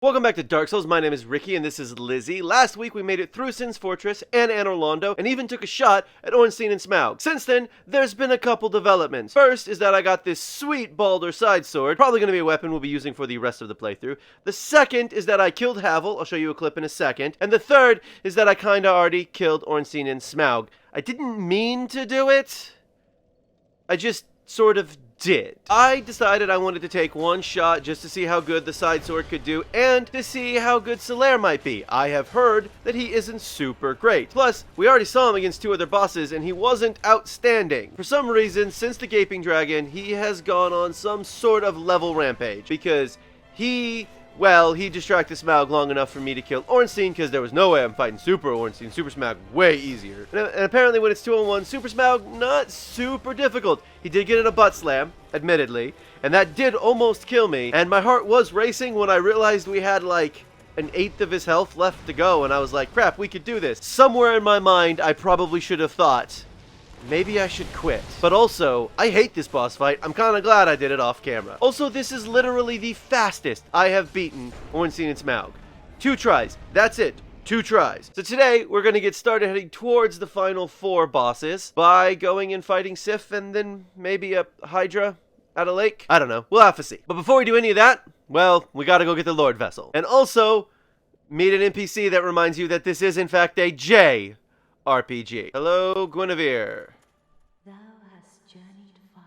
Welcome back to Dark Souls. My name is Ricky and this is Lizzie. Last week we made it through Sin's Fortress and Anor Londo and even took a shot at Ornstein and Smough. Since then, there's been a couple developments. First is that I got this sweet Balder side sword, probably going to be a weapon we'll be using for the rest of the playthrough. The second is that I killed Havel, I'll show you a clip in a second. And the third is that I kinda already killed Ornstein and Smough. I didn't mean to do it, I just sort of did. I decided I wanted to take one shot just to see how good the side sword could do and to see how good Solaire might be. I have heard that he isn't super great. Plus, we already saw him against two other bosses and he wasn't outstanding. For some reason, since the Gaping Dragon, he has gone on some sort of level rampage because he distracted Smough long enough for me to kill Ornstein because there was no way I'm fighting Super Ornstein. Super Smough, way easier. And apparently when it's 2-on-1, Super Smough, not super difficult. He did get in a butt slam, admittedly, and that did almost kill me. And my heart was racing when I realized we had like an eighth of his health left to go, and I was like, crap, we could do this. Somewhere in my mind, I probably should have thought, maybe I should quit. But also, I hate this boss fight. I'm kind of glad I did it off camera. Also, this is literally the fastest I have beaten Ornstein and Smough. 2 tries. That's it. 2 tries. So today, we're going to get started heading towards the final 4 bosses by going and fighting Sif and then maybe a Hydra at a lake. I don't know. We'll have to see. But before we do any of that, well, we got to go get the Lord Vessel. And also, meet an NPC that reminds you that this is in fact a JRPG. Hello, Guinevere. Thou hast journeyed far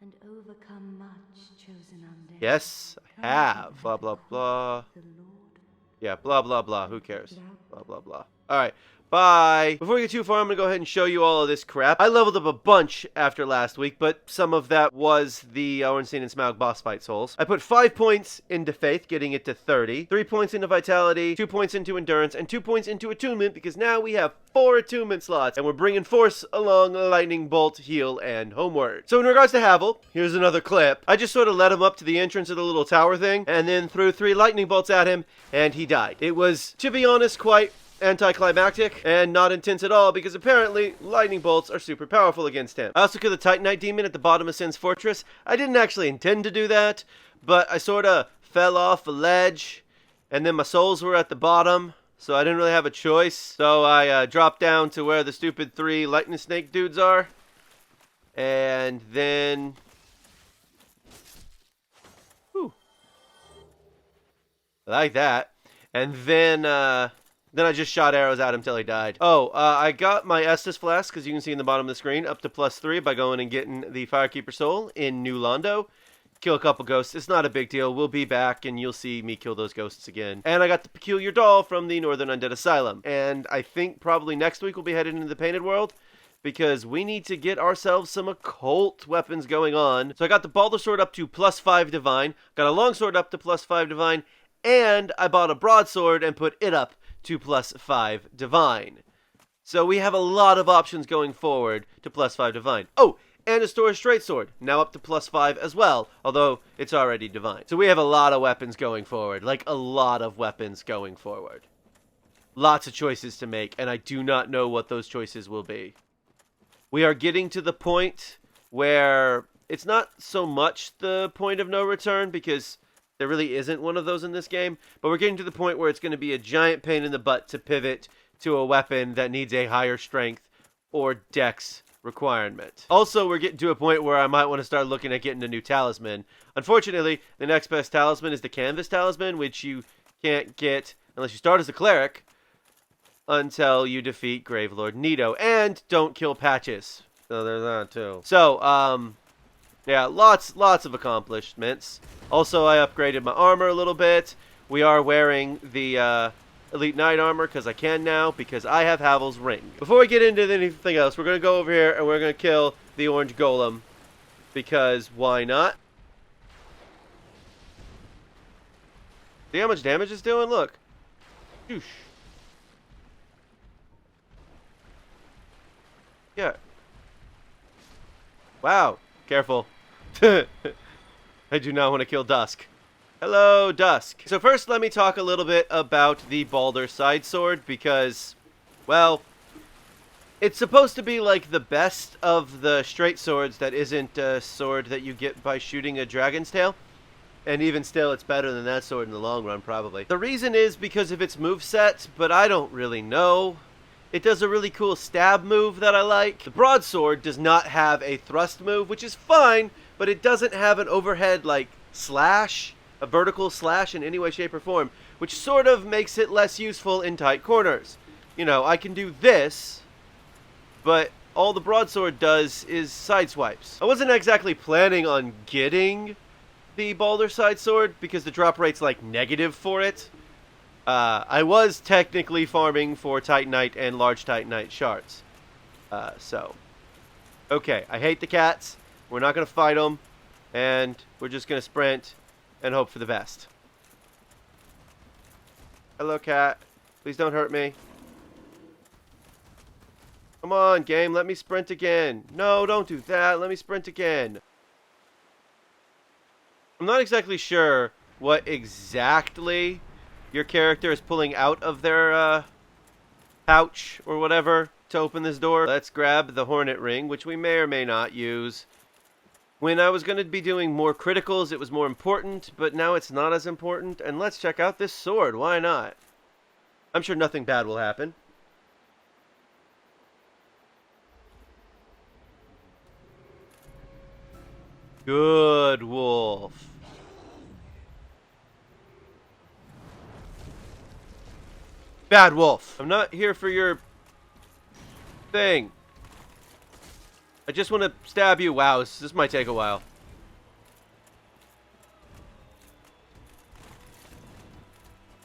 and overcome much, chosen undead. Yes, I have. Blah, blah, blah. The Lord. Yeah, blah, blah, blah. Who cares? Blah, blah, blah. All right. Bye. Before we get too far, I'm going to go ahead and show you all of this crap. I leveled up a bunch after last week, but some of that was the Ornstein and Smough boss fight souls. I put 5 points into Faith, getting it to 30. 3 points into Vitality, 2 points into Endurance, and 2 points into Attunement, because now we have 4 attunement slots, and we're bringing Force along Lightning Bolt, Heal, and Homeward. So in regards to Havel, here's another clip. I just sort of led him up to the entrance of the little tower thing, and then threw 3 Lightning Bolts at him, and he died. It was, to be honest, quite anticlimactic and not intense at all because apparently lightning bolts are super powerful against him. I also killed the Titanite Demon at the bottom of Sin's Fortress. I didn't actually intend to do that, but I sort of fell off a ledge and then my souls were at the bottom, so I didn't really have a choice. So I dropped down to where the stupid 3 lightning snake dudes are, and then whew, I like that. And then I just shot arrows at him till he died. Oh, I got my Estus Flask, as you can see in the bottom of the screen, up to +3 by going and getting the Firekeeper Soul in New Londo. Kill a couple ghosts. It's not a big deal. We'll be back, and you'll see me kill those ghosts again. And I got the Peculiar Doll from the Northern Undead Asylum. And I think probably next week we'll be headed into the Painted World, because we need to get ourselves some occult weapons going on. So I got the Balder Sword up to +5 Divine, got a Longsword up to +5 Divine, and I bought a Broadsword and put it up to +5 Divine. So we have a lot of options going forward to +5 Divine. Oh, and a Storage Straight Sword, now up to +5 as well, although it's already Divine. So we have a lot of weapons going forward, like a lot of weapons going forward. Lots of choices to make, and I do not know what those choices will be. We are getting to the point where it's not so much the point of no return, because there really isn't one of those in this game, but we're getting to the point where it's going to be a giant pain in the butt to pivot to a weapon that needs a higher strength or dex requirement. Also, we're getting to a point where I might want to start looking at getting a new talisman. Unfortunately, the next best talisman is the Canvas Talisman, which you can't get unless you start as a cleric until you defeat Gravelord Nito, and don't kill Patches. So there's that too. So, yeah, lots of accomplishments. Also, I upgraded my armor a little bit. We are wearing the Elite Knight armor because I can now, because I have Havel's ring. Before we get into anything else, we're going to go over here and we're going to kill the Orange Golem, because why not? See how much damage it's doing? Look. Shoosh. Yeah. Wow. Careful. I do not want to kill Dusk. Hello, Dusk. So first, let me talk a little bit about the Balder side sword, because, well, it's supposed to be like the best of the straight swords that isn't a sword that you get by shooting a dragon's tail. And even still, it's better than that sword in the long run, probably. The reason is because of its moveset, but I don't really know. It does a really cool stab move that I like. The broadsword does not have a thrust move, which is fine, but it doesn't have an overhead, like, slash, a vertical slash in any way, shape, or form, which sort of makes it less useful in tight corners. You know, I can do this, but all the broadsword does is side swipes. I wasn't exactly planning on getting the Balder side sword because the drop rate's like negative for it. I was technically farming for Titanite and large Titanite shards. Okay, I hate the cats. We're not going to fight them, and we're just going to sprint and hope for the best. Hello, cat. Please don't hurt me. Come on, game. Let me sprint again. No, don't do that. Let me sprint again. I'm not exactly sure what exactly your character is pulling out of their pouch or whatever to open this door. Let's grab the Hornet Ring, which we may or may not use. When I was going to be doing more criticals, it was more important, but now it's not as important. And let's check out this sword. Why not? I'm sure nothing bad will happen. Good wolf. Bad wolf. I'm not here for your thing. I just want to stab you. Wow, this might take a while.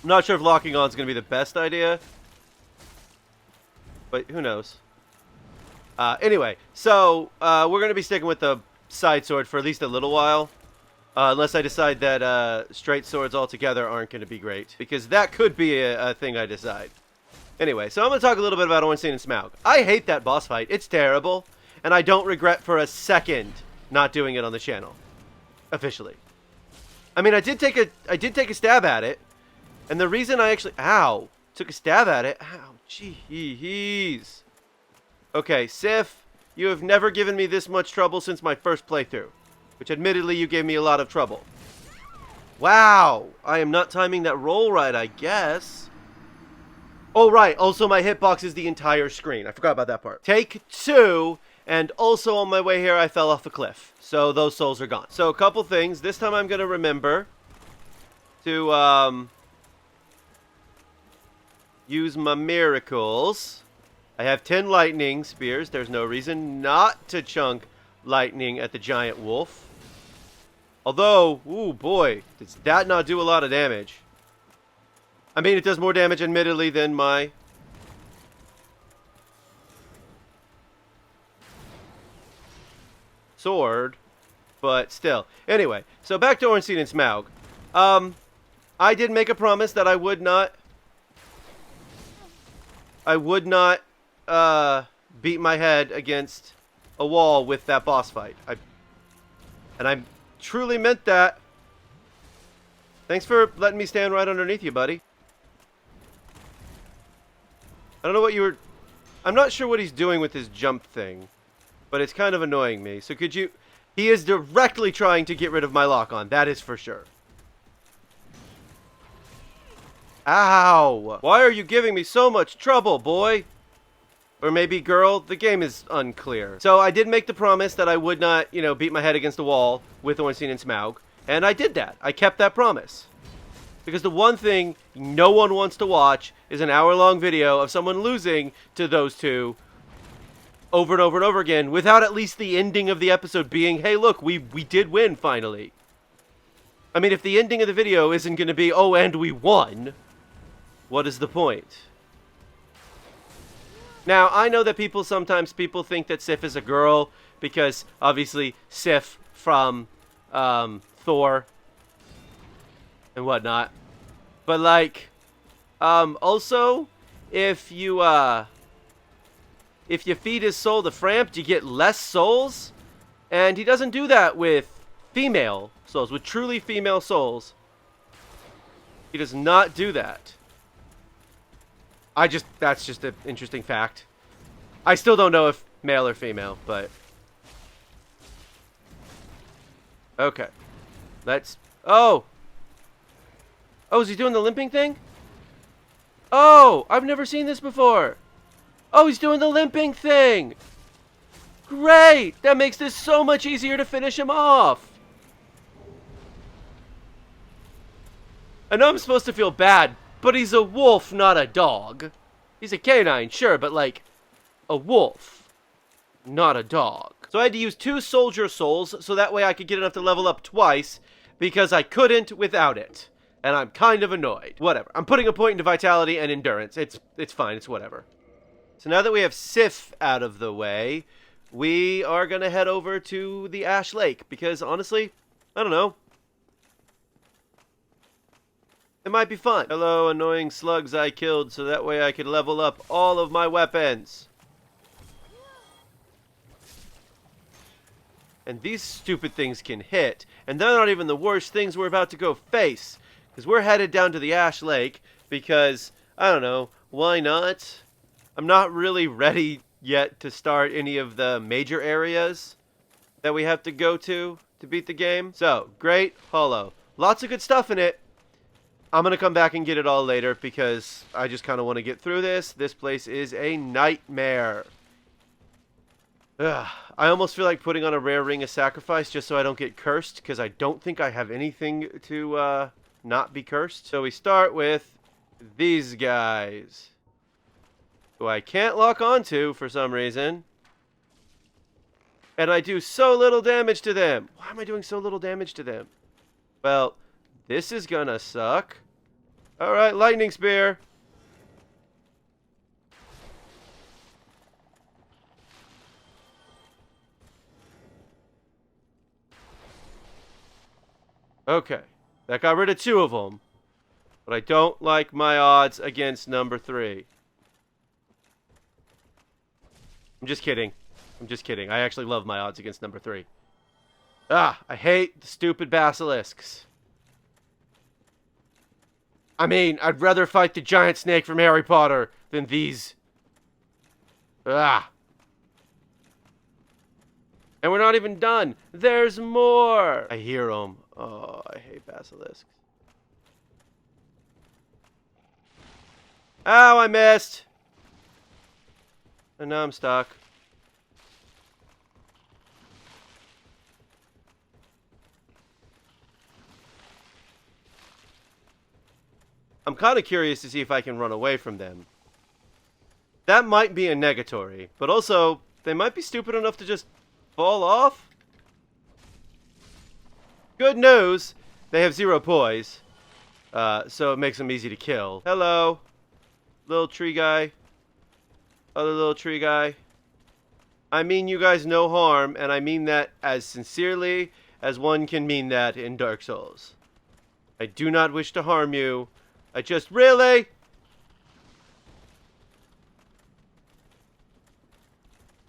I'm not sure if locking on is going to be the best idea, but who knows. Anyway, so we're going to be sticking with the side sword for at least a little while. Unless I decide that straight swords altogether aren't going to be great. Because that could be a thing I decide. Anyway, so I'm going to talk a little bit about Ornstein and Smough. I hate that boss fight. It's terrible. And I don't regret for a second not doing it on the channel. Officially. I mean, I did take a stab at it. And the reason I actually... Ow! Took a stab at it. Ow, jeez. Okay, Sif, you have never given me this much trouble since my first playthrough. Which, admittedly, you gave me a lot of trouble. Wow! I am not timing that roll right, I guess. Oh, right. Also, my hitbox is the entire screen. I forgot about that part. Take 2, and also on my way here, I fell off a cliff. So, those souls are gone. So, a couple things. This time, I'm going to remember to, use my miracles. I have 10 lightning spears. There's no reason not to chunk lightning at the giant wolf. Although, ooh boy, does that not do a lot of damage. I mean, it does more damage, admittedly, than my... sword. But still. Anyway, so back to Ornstein and Smough. I did make a promise that I would not beat my head against a wall with that boss fight. And I truly meant that. Thanks for letting me stand right underneath you, buddy. I don't know what you were... I'm not sure what he's doing with his jump thing, but it's kind of annoying me. So could you... He is directly trying to get rid of my lock-on. That is for sure. Ow! Why are you giving me so much trouble, boy? Or maybe girl, the game is unclear. So I did make the promise that I would not, you know, beat my head against a wall with Ornstein and Smough. And I did that. I kept that promise. Because the one thing no one wants to watch is an hour-long video of someone losing to those two over and over and over again without at least the ending of the episode being, hey, look, we did win finally. I mean, if the ending of the video isn't going to be, oh, and we won, what is the point? Now, I know that sometimes people think that Sif is a girl because, obviously, Sif from Thor and whatnot. But, like, also, if you feed his soul to Frampt, you get less souls. And he doesn't do that with female souls, with truly female souls. He does not do that. That's just an interesting fact. I still don't know if male or female, but... Okay. Let's Oh! Oh, is he doing the limping thing? Oh! I've never seen this before! Oh, he's doing the limping thing! Great! That makes this so much easier to finish him off! I know I'm supposed to feel bad, but he's a wolf, not a dog. He's a canine, sure, but like, a wolf, not a dog. So I had to use 2 soldier souls so that way I could get enough to level up twice, because I couldn't without it. And I'm kind of annoyed. Whatever. I'm putting a point into vitality and endurance. It's fine. It's whatever. So now that we have Sif out of the way, we are going to head over to the Ash Lake. Because honestly, I don't know. It might be fun. Hello, annoying slugs I killed so that way I could level up all of my weapons. And these stupid things can hit. And they're not even the worst things we're about to go face. Because we're headed down to the Ash Lake because, I don't know, why not? I'm not really ready yet to start any of the major areas that we have to go to beat the game. So, Great Hollow. Lots of good stuff in it. I'm going to come back and get it all later because I just kind of want to get through this. This place is a nightmare. Ugh. I almost feel like putting on a rare ring of sacrifice just so I don't get cursed because I don't think I have anything to not be cursed. So we start with these guys, who I can't lock onto for some reason. And I do so little damage to them. Why am I doing so little damage to them? Well, this is gonna suck. Alright, lightning spear. Okay, that got rid of 2 of them. But I don't like my odds against number 3. I'm just kidding. I'm just kidding. I actually love my odds against number 3. Ah, I hate the stupid basilisks. I mean, I'd rather fight the giant snake from Harry Potter than these. Ah. And we're not even done. There's more. I hear them. Oh, I hate basilisks. Ow, I missed. And now I'm stuck. I'm kind of curious to see if I can run away from them. That might be a negatory, but also, they might be stupid enough to just fall off. Good news, they have 0 poise, so it makes them easy to kill. Hello, little tree guy. Other little tree guy. I mean you guys no harm, and I mean that as sincerely as one can mean that in Dark Souls. I do not wish to harm you. I just really...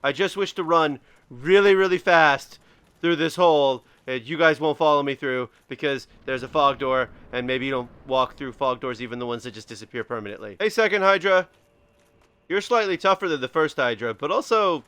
I just wish to run really, really fast through this hole that you guys won't follow me through because there's a fog door, and maybe you don't walk through fog doors, even the ones that just disappear permanently. Hey, second Hydra. You're slightly tougher than the first Hydra, but also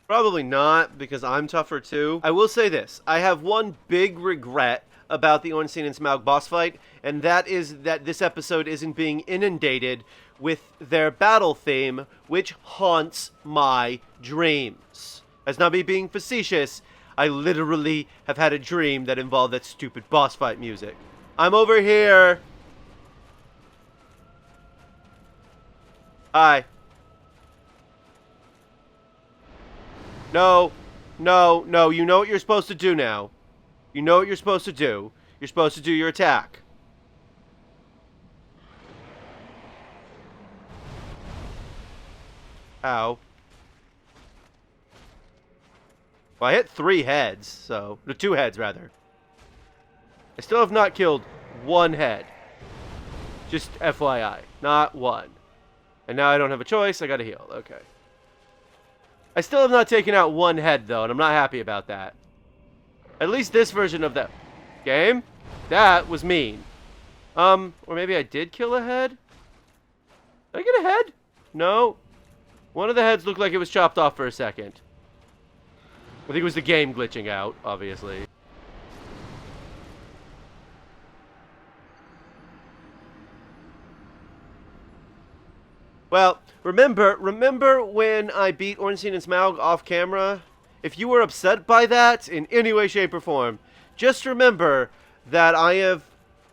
probably not because I'm tougher too. I will say this. I have one big regret about the Ornstein and Smough boss fight, and that is that this episode isn't being inundated with their battle theme, which haunts my dreams. That's not me being facetious. I literally have had a dream that involved that stupid boss fight music. I'm over here. Hi. No. No, no. You know what you're supposed to do now. You know what you're supposed to do. You're supposed to do your attack. Ow. Well, I hit 3 heads, so... No, 2 heads, rather. I still have not killed 1 head. Just FYI. Not 1. And now I don't have a choice, I gotta heal. Okay. I still have not taken out 1 head, though, and I'm not happy about that. At least this version of the game? That was mean. Or maybe I did kill a head? Did I get a head? No. One of the heads looked like it was chopped off for a second. I think it was the game glitching out, obviously. Well, remember when I beat Ornstein and Smough off camera? If you were upset by that in any way, shape, or form, just remember that I have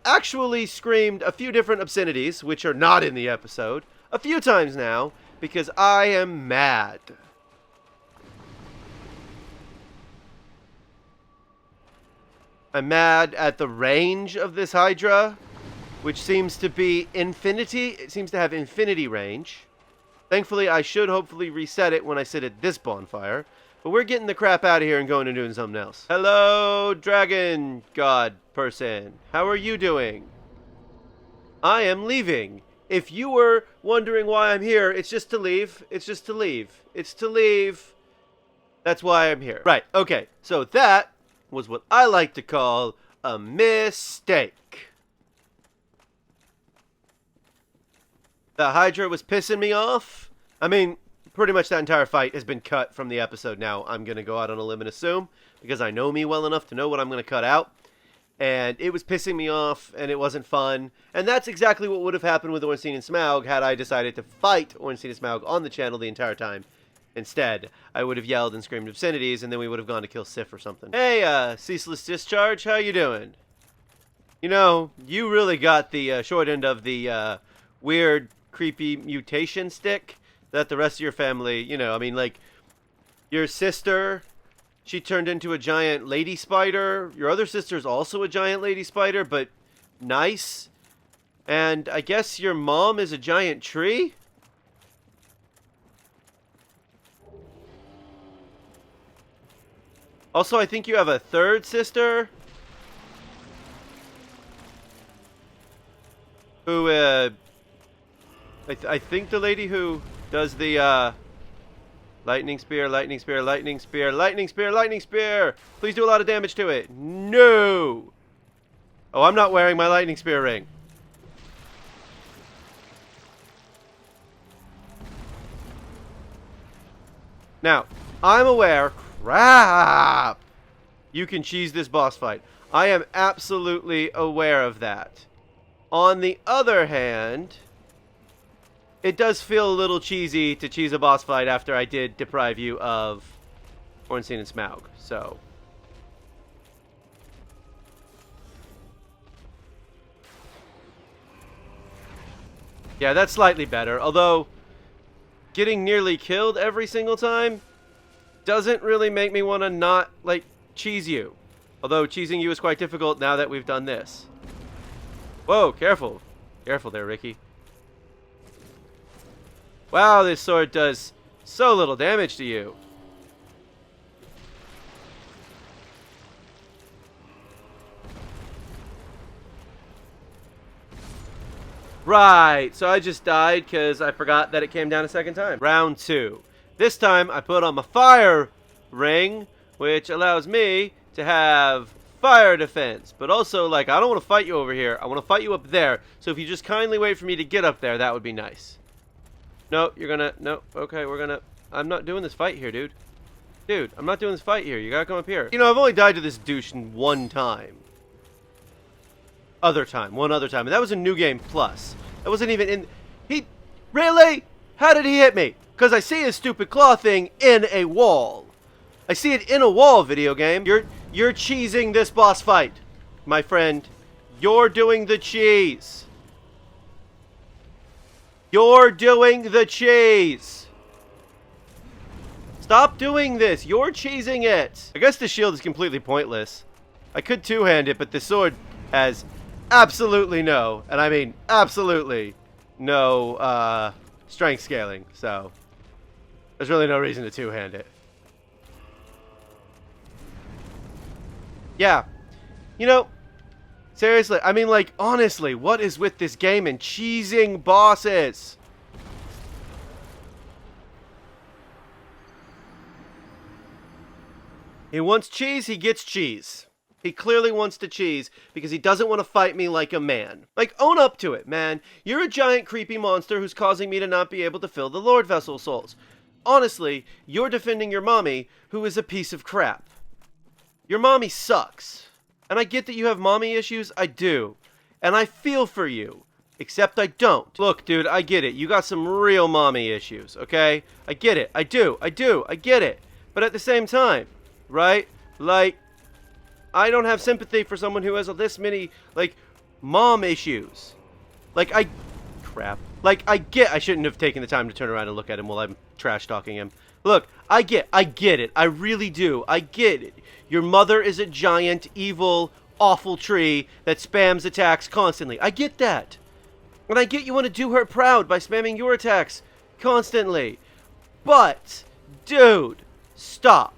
actually screamed a few different obscenities, which are not in the episode, a few times now, because I am mad. I'm mad at the range of this Hydra, which seems to be infinity. It seems to have infinity range. Thankfully, I should hopefully reset it when I sit at this bonfire. But we're getting the crap out of here and going and doing something else. Hello, dragon god person. How are you doing? I am leaving. If you were wondering why I'm here, it's just to leave. It's just to leave. It's to leave. That's why I'm here. Right, okay. So that was what I like to call a mistake. The Hydra was pissing me off. I mean, pretty much that entire fight has been cut from the episode now. I'm going to go out on a limb and assume, because I know me well enough to know what I'm going to cut out. And it was pissing me off, and it wasn't fun. And that's exactly what would have happened with Ornstein and Smough had I decided to fight Ornstein and Smough on the channel the entire time. Instead, I would have yelled and screamed obscenities, and then we would have gone to kill Sif or something. Hey, Ceaseless Discharge, how you doing? You know, you really got the short end of the weird, creepy mutation stick that the rest of your family, you know, I mean, like, your sister, she turned into a giant lady spider. Your other sister's also a giant lady spider, but nice. And I guess your mom is a giant tree? Also, I think you have a third sister who, I think the lady who does the, lightning spear, lightning spear, lightning spear, lightning spear, lightning spear! Please do a lot of damage to it. No! Oh, I'm not wearing my lightning spear ring. Now, I'm aware, crap, you can cheese this boss fight. I am absolutely aware of that. On the other hand, it does feel a little cheesy to cheese a boss fight after I did deprive you of Ornstein and Smough, so. Yeah, that's slightly better, although getting nearly killed every single time doesn't really make me want to not, like, cheese you. Although cheesing you is quite difficult now that we've done this. Whoa, careful. Careful there, Ricky. Wow, this sword does so little damage to you. Right, so I just died because I forgot that it came down a second time. Round 2. This time I put on my fire ring, which allows me to have fire defense. But also, like, I don't want to fight you over here. I want to fight you up there. So if you just kindly wait for me to get up there, that would be nice. No, you're gonna... No, okay, we're gonna... I'm not doing this fight here, dude. Dude, I'm not doing this fight here. You gotta come up here. You know, I've only died to this douche one time. One other time. And that was a New Game Plus. That wasn't even in... He... Really? How did he hit me? Because I see his stupid claw thing in a wall. I see it in a wall, video game. You're cheesing this boss fight, my friend. You're doing the cheese. You're doing the cheese. Stop doing this. You're cheesing it. I guess the shield is completely pointless. I could two-hand it, but the sword has absolutely no, and I mean absolutely no, strength scaling, so there's really no reason to two-hand it. Yeah. You know, seriously, I mean, like, honestly, what is with this game and cheesing bosses? He wants cheese, he gets cheese. He clearly wants to cheese because he doesn't want to fight me like a man. Like, own up to it, man. You're a giant creepy monster who's causing me to not be able to fill the Lord Vessel souls. Honestly, you're defending your mommy, who is a piece of crap. Your mommy sucks. And I get that you have mommy issues, I do. And I feel for you. Except I don't. Look, dude, I get it. You got some real mommy issues, okay? I get it. I do. I get it. But at the same time, right? Like, I don't have sympathy for someone who has this many, like, mom issues. Like, crap. Like, I shouldn't have taken the time to turn around and look at him while I'm trash talking him. Look, I get it. I really do. I get it. Your mother is a giant, evil, awful tree that spams attacks constantly. I get that. And I get you want to do her proud by spamming your attacks constantly. But, dude, stop.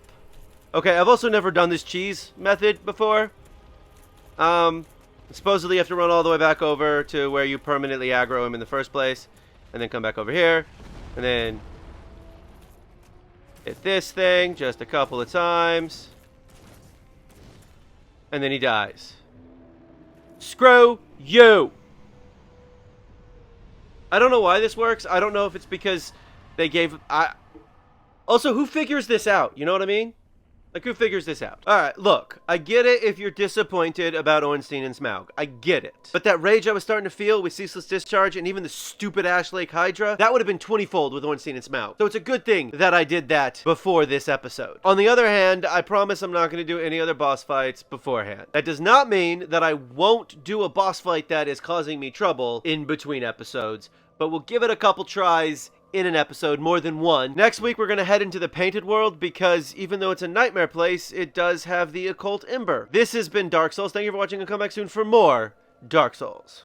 Okay, I've also never done this cheese method before. Supposedly you have to run all the way back over to where you permanently aggro him in the first place. And then come back over here. And then hit this thing just a couple of times. And then he dies. Screw you! I don't know why this works. I don't know if it's because they gave... Also, who figures this out? You know what I mean? Like, who figures this out? Alright, look. I get it if you're disappointed about Ornstein and Smough. I get it. But that rage I was starting to feel with Ceaseless Discharge and even the stupid Ash Lake Hydra, that would have been 20-fold with Ornstein and Smough. So it's a good thing that I did that before this episode. On the other hand, I promise I'm not going to do any other boss fights beforehand. That does not mean that I won't do a boss fight that is causing me trouble in between episodes, but we'll give it a couple tries in an episode, more than one. Next week, we're going to head into the Painted World because even though it's a nightmare place, it does have the Occult Ember. This has been Dark Souls. Thank you for watching and come back soon for more Dark Souls.